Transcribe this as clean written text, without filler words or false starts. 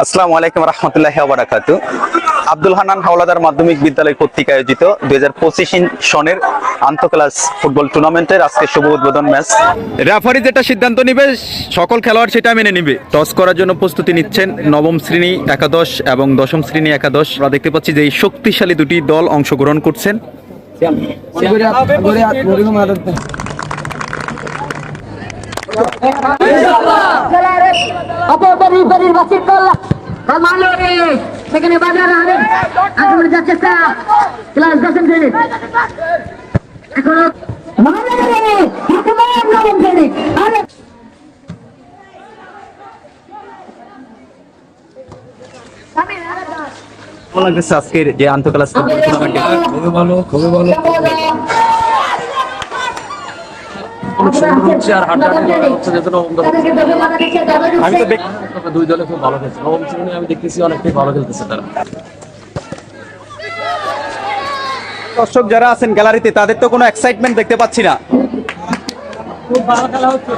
আসসালামু আলাইকুম রহমতুল্লাহি ওয়া বারাকাতুহু। আব্দুল হান্নান হাওলাদার মাধ্যমিক বিদ্যালয় কর্তৃক আয়োজিত 2025 সনের আন্তঃক্লাস ফুটবল টুর্নামেন্টের আজকে শুভ উদ্বোধন ম্যাচ। রেফারি যেটা সিদ্ধান্ত নেবে সকল খেলোয়াড় সেটা মেনে নেবে। টস করার জন্য প্রস্তুতি নিচ্ছেন নবম শ্রেণী একাদশ এবং দশম শ্রেণী একাদশ। আমরা দেখতে পাচ্ছি যে এই শক্তিশালী দুটি দল অংশগ্রহণ করছেন। সেখানে বাজার আগে যাচ্ছে ক্লাস দশম শ্রেণী এখনো নবম শ্রেণী কেমন লাগছে আজকের যে আন্তঃক্লাস ফুটবল টুর্নামেন্টে? খুবই ভালো, খুবই ভালো। আমি তো দুই দলে খুব ভালো খেলছে। নবম শ্রেণী আমি দেখতেছি অনেকটাই ভালো খেলতেছে তারা। দর্শক যারা আছেন গ্যালারিতে তাদের তো কোনো এক্সাইটমেন্ট দেখতে পাচ্ছি না। খুব ভালো খেলা হচ্ছে।